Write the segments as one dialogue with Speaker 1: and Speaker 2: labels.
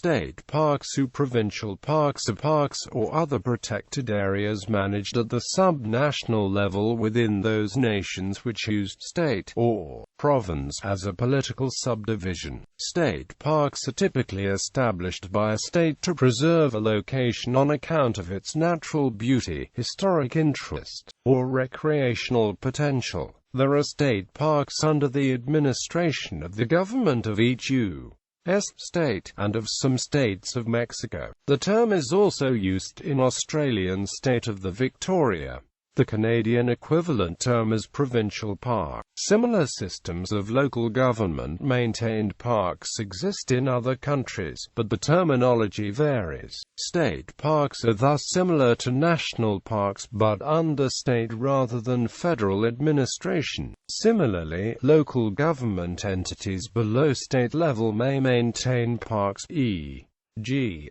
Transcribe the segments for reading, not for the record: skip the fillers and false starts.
Speaker 1: state parks. Provincial parks are parks or other protected areas managed at the subnational level within those nations which use state or province as a political subdivision. State parks are typically established by a state to preserve a location on account of its natural beauty, historic interest, or recreational potential. There are state parks under the administration of the government of each U.S. state, and of some states of Mexico. The term is also used in Australian state of the Victoria. The Canadian equivalent term is provincial park. Similar systems of local government-maintained parks exist in other countries, but the terminology varies. State parks are thus similar to national parks, but under state rather than federal administration. Similarly, local government entities below state level may maintain parks, e.g.,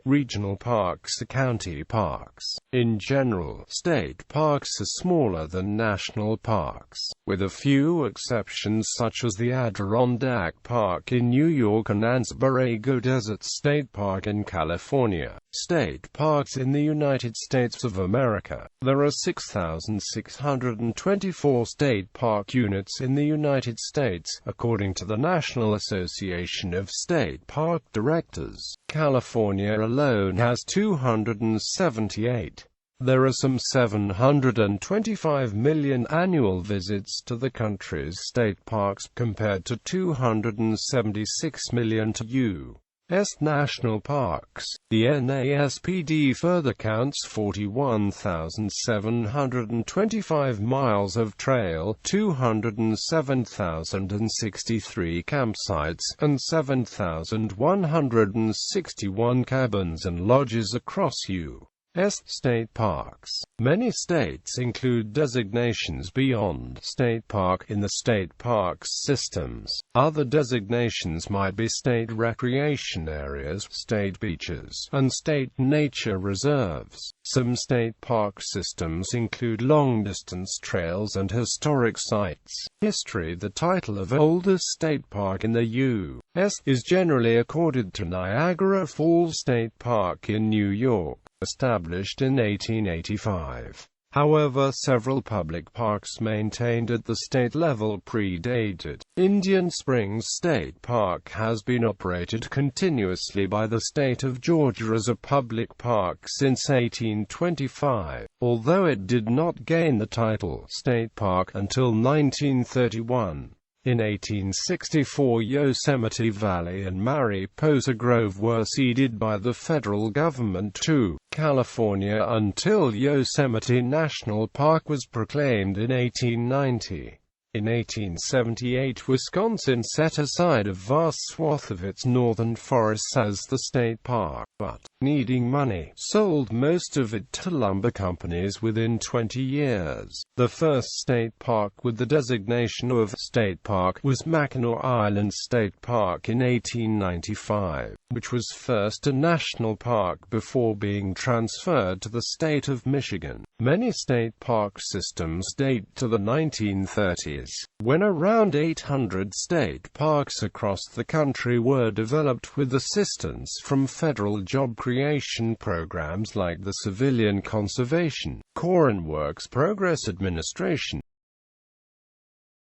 Speaker 1: regional parks or county parks. In general, state parks are smaller than national parks, with a few exceptions such as the Adirondack Park in New York and Ansbarago Desert State Park in California. State parks in the United States of America. There are 6,624 state park units in the United States, according to the National Association of State Park Directors. California alone has 278. There are some 725 million annual visits to the country's state parks, compared to 276 million to U.S. national parks. The NASPD further counts 41,725 miles of trail, 207,063 campsites, and 7,161 cabins and lodges across U.S. state parks. Many states include designations beyond state park in the state parks systems. Other designations might be state recreation areas, state beaches, and state nature reserves. Some state park systems include long-distance trails and historic sites. History. The title of oldest state park in the U.S. is generally accorded to Niagara Falls State Park in New York, established in 1885. However, several public parks maintained at the state level predated. Indian Springs State Park has been operated continuously by the state of Georgia as a public park since 1825, although it did not gain the title state park until 1931. In 1864, Yosemite Valley and Mariposa Grove were ceded by the federal government to California until Yosemite National Park was proclaimed in 1890. In 1878, Wisconsin set aside a vast swath of its northern forests as the state park, but, needing money, sold most of it to lumber companies within 20 years. The first state park with the designation of state park was Mackinac Island State Park in 1895, which was first a national park before being transferred to the state of Michigan. Many state park systems date to the 1930s, when around 800 state parks across the country were developed with assistance from federal job creation programs like the Civilian Conservation Corps and Works Progress Administration.